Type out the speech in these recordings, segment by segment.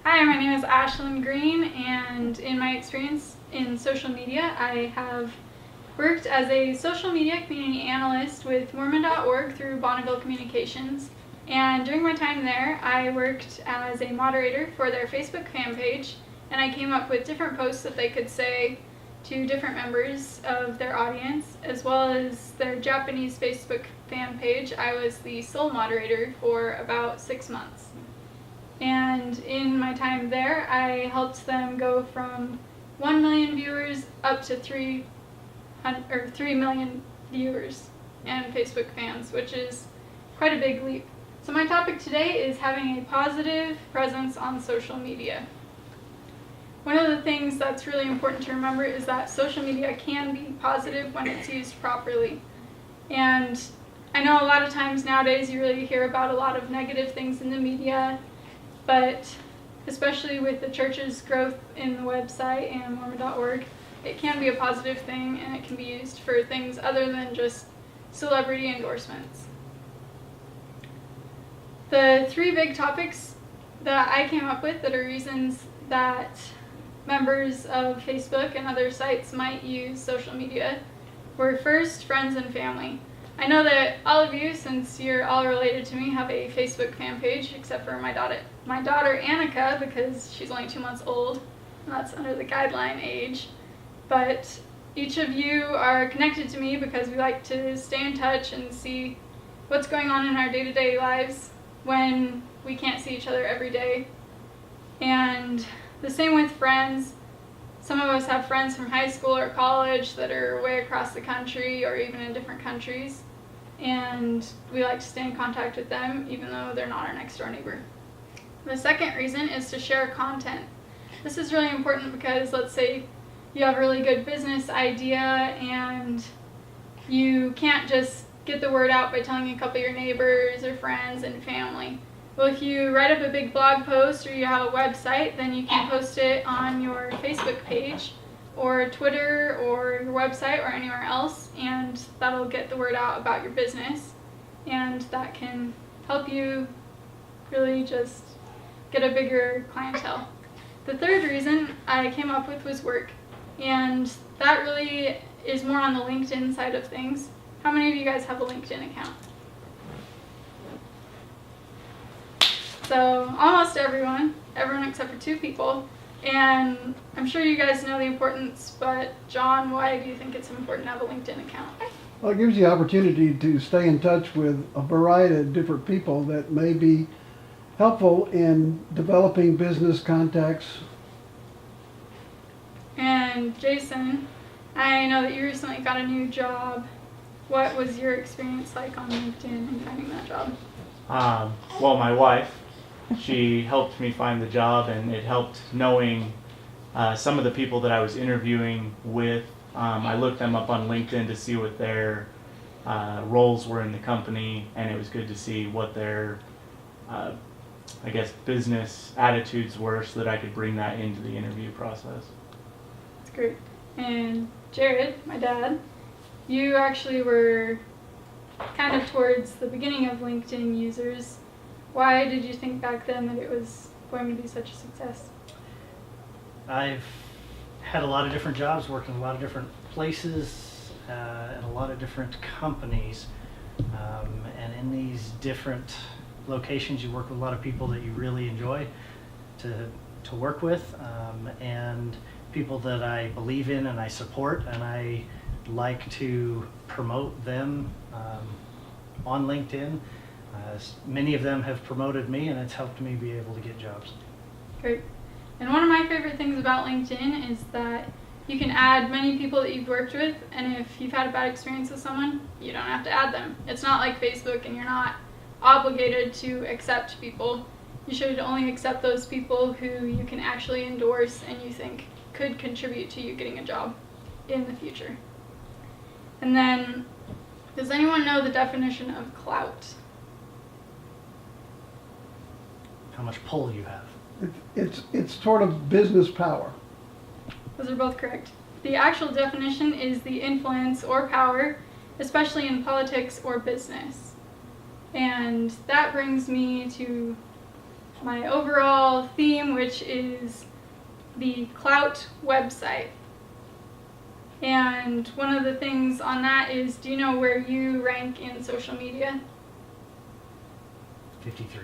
Hi, my name is Ashlynn Green, and in my experience in social media, I have worked as a social media community analyst with Mormon.org through Bonneville Communications. And during my time there, I worked as a moderator for their Facebook fan page, and I came up with different posts that they could say to different members of their audience, as well as their Japanese Facebook fan page. I was the sole moderator for about 6 months. And in my time there, I helped them go from 1 million viewers up to 3 million viewers and Facebook fans, which is quite a big leap. So my topic today is having a positive presence on social media. One of the things that's really important to remember is that social media can be positive when it's used properly. And I know a lot of times nowadays you really hear about a lot of negative things in the media, but especially with the church's growth in the website and Mormon.org, it can be a positive thing, and it can be used for things other than just celebrity endorsements. The 3 big topics that I came up with that are reasons that members of Facebook and other sites might use social media were first, friends and family. I know that all of you, since you're all related to me, have a Facebook fan page, except for my daughter Annika, because she's only 2 months old, and that's under the guideline age. But each of you are connected to me because we like to stay in touch and see what's going on in our day-to-day lives when we can't see each other every day. And the same with friends. Some of us have friends from high school or college that are way across the country or even in different countries, and we like to stay in contact with them even though they're not our next door neighbor. The second reason is to share content. This is really important because let's say you have a really good business idea and you can't just get the word out by telling a couple of your neighbors or friends and family. Well, if you write up a big blog post or you have a website, then you can post it on your Facebook page or Twitter or your website or anywhere else, and that'll get the word out about your business, and that can help you really just get a bigger clientele. The third reason I came up with was work, and that really is more on the LinkedIn side of things. How many of you guys have a LinkedIn account? So almost everyone except for 2 people, and I'm sure you guys know the importance, but John, why do you think it's important to have a LinkedIn account? Well, it gives you the opportunity to stay in touch with a variety of different people that may be helpful in developing business contacts. And Jason, I know that you recently got a new job. What was your experience like on LinkedIn and finding that job? Well, my wife, she helped me find the job, and it helped knowing some of the people that I was interviewing with. I looked them up on LinkedIn to see what their roles were in the company, and it was good to see what their, business attitudes were so that I could bring that into the interview process. That's great. And Jared, my dad, you actually were kind of towards the beginning of LinkedIn users. Why did you think back then that it was going to be such a success? I've had a lot of different jobs, worked in a lot of different places, and a lot of different companies. And in these different locations, you work with a lot of people that you really enjoy to work with, and people that I believe in and I support, and I like to promote them on LinkedIn. Many of them have promoted me, and it's helped me be able to get jobs. Great. And one of my favorite things about LinkedIn is that you can add many people that you've worked with, and if you've had a bad experience with someone, you don't have to add them. It's not like Facebook, and you're not obligated to accept people. You should only accept those people who you can actually endorse and you think could contribute to you getting a job in the future. And then, does anyone know the definition of clout? How much pull you have. It's sort of business power. Those are both correct. The actual definition is the influence or power, especially in politics or business. And that brings me to my overall theme, which which is the Clout website. And one of the things on that is, do you know where you rank in social media? 53.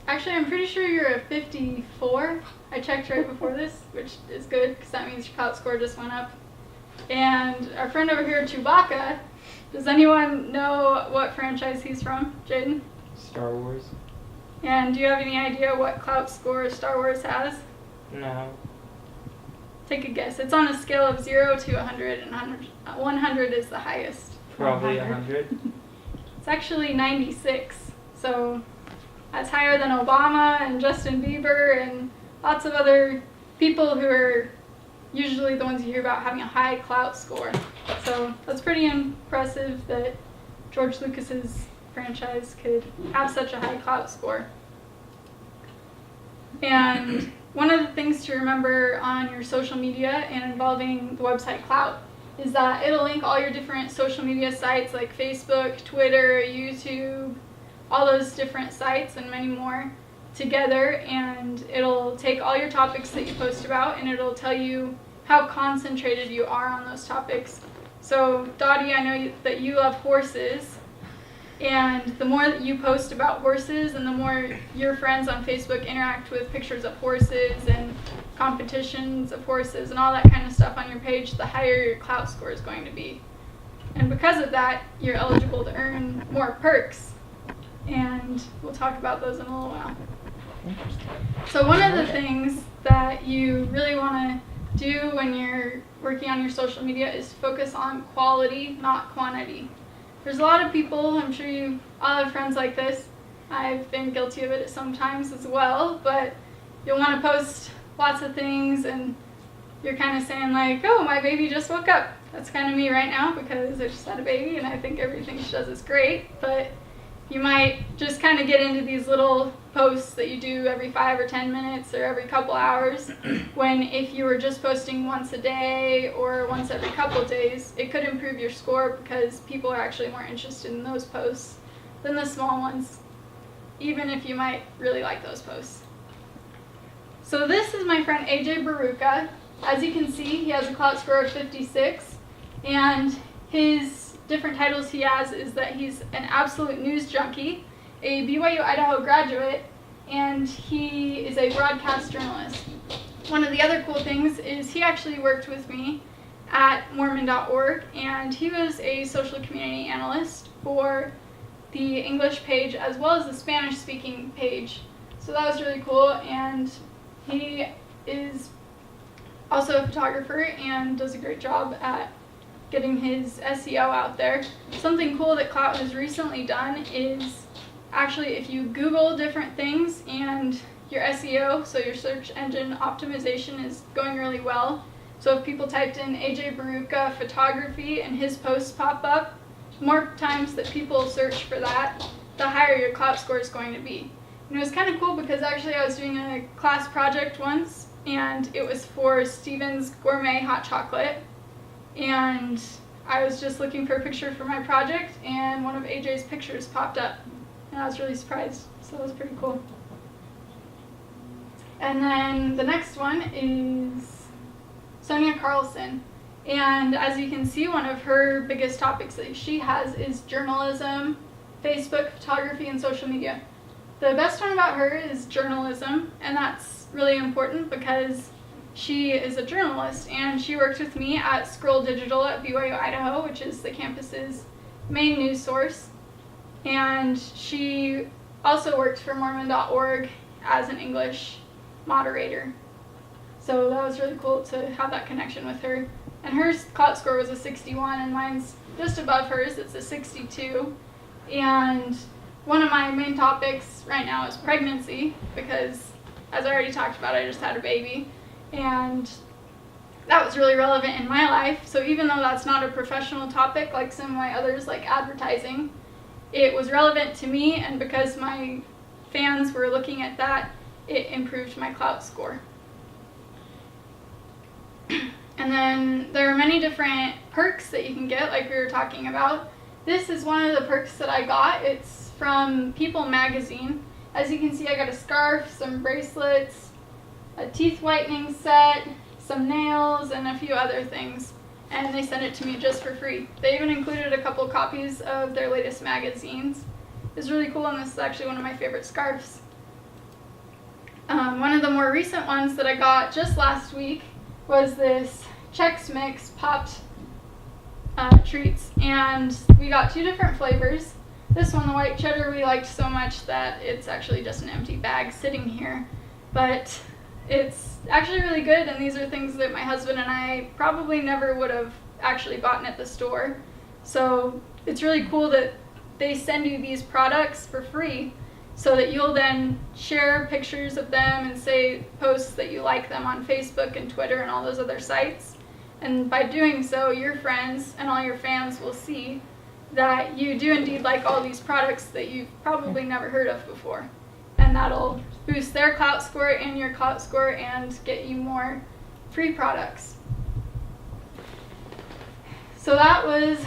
Actually, I'm pretty sure you're a 54. I checked right before this, which is good because that means your Clout score just went up. And our friend over here, Chewbacca, does anyone know what franchise he's from? Jaden? Star Wars? And do you have any idea what Clout score Star Wars has? No. Take a guess. It's on a scale of 0 to 100, and 100 is the highest. Probably 100. It's actually 96. So that's higher than Obama and Justin Bieber and lots of other people who are usually the ones you hear about having a high Clout score. So that's pretty impressive that George Lucas's franchise could have such a high Clout score. And one of the things to remember on your social media and involving the website Clout is that it'll link all your different social media sites like Facebook, Twitter, YouTube, all those different sites and many more together, and it'll take all your topics that you post about and it'll tell you how concentrated you are on those topics. So Dottie, I know that you love horses, and the more that you post about horses and the more your friends on Facebook interact with pictures of horses and competitions of horses and all that kind of stuff on your page, the higher your Clout score is going to be. And because of that, you're eligible to earn more perks. And we'll talk about those in a little while. So one of the things that you really want to do when you're working on your social media is focus on quality, not quantity. There's a lot of people, I'm sure you all have friends like this. I've been guilty of it sometimes as well, but you'll want to post lots of things and you're kind of saying like, oh, my baby just woke up. That's kind of me right now because I just had a baby and I think everything she does is great, but you might just kind of get into these little posts that you do every 5 or 10 minutes or every couple hours, when if you were just posting once a day or once every couple days, it could improve your score because people are actually more interested in those posts than the small ones, even if you might really like those posts. So this is my friend AJ Baruka. As you can see, he has a Clout score of 56, and his different titles he has is that he's an absolute news junkie, a BYU Idaho graduate, and he is a broadcast journalist. One of the other cool things is he actually worked with me at Mormon.org, and he was a social community analyst for the English page as well as the Spanish speaking page. So that was really cool, and he is also a photographer and does a great job at getting his SEO out there. Something cool that Clout has recently done is actually if you Google different things and your SEO, so your search engine optimization, is going really well. So if people typed in AJ Baruka photography and his posts pop up, more times that people search for that, the higher your Clout score is going to be. And it was kind of cool because actually I was doing a class project once and it was for Steven's Gourmet Hot Chocolate. And I was just looking for a picture for my project, and one of AJ's pictures popped up, and I was really surprised, so that was pretty cool. And then the next one is Sonia Carlson, and as you can see, one of her biggest topics that she has is journalism, Facebook, photography, and social media. The best one about her is journalism, and that's really important because she is a journalist, and she worked with me at Scroll Digital at BYU Idaho, which is the campus's main news source. And she also worked for Mormon.org as an English moderator. So that was really cool to have that connection with her. And her Clout score was a 61, and mine's just above hers. It's a 62. And one of my main topics right now is pregnancy, because as I already talked about, I just had a baby. And that was really relevant in my life. So even though that's not a professional topic like some of my others, like advertising, it was relevant to me, and because my fans were looking at that, it improved my Clout score. And then there are many different perks that you can get, like we were talking about. This is one of the perks that I got. It's from People magazine, As you can see, I got a scarf, some bracelets, a teeth whitening set, some nails, and a few other things. And they sent it to me just for free. They even included a couple copies of their latest magazines. It's really cool, and this is actually one of my favorite scarves. One of the more recent ones that I got just last week was this Chex Mix popped treats, and we got 2 different flavors. This one, the white cheddar, we liked so much that it's actually just an empty bag sitting here, but it's actually really good, and these are things that my husband and I probably never would have actually gotten at the store. So it's really cool that they send you these products for free so that you'll then share pictures of them and say posts that you like them on Facebook and Twitter and all those other sites. And by doing so, your friends and all your fans will see that you do indeed like all these products that you've probably never heard of before. And that'll boost their clout score and your clout score and get you more free products. So that was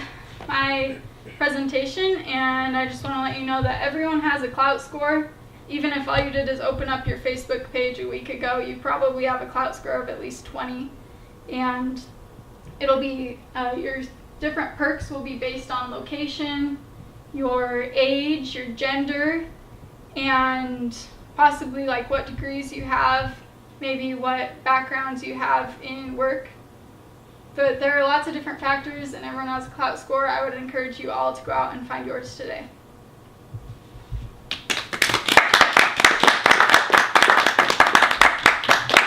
my presentation, and I just want to let you know that everyone has a clout score. Even if all you did is open up your Facebook page a week ago, you probably have a clout score of at least 20. And it'll be, your different perks will be based on location, your age, your gender, and possibly like what degrees you have, maybe what backgrounds you have in work. But there are lots of different factors, and everyone has a clout score. I would encourage you all to go out and find yours today.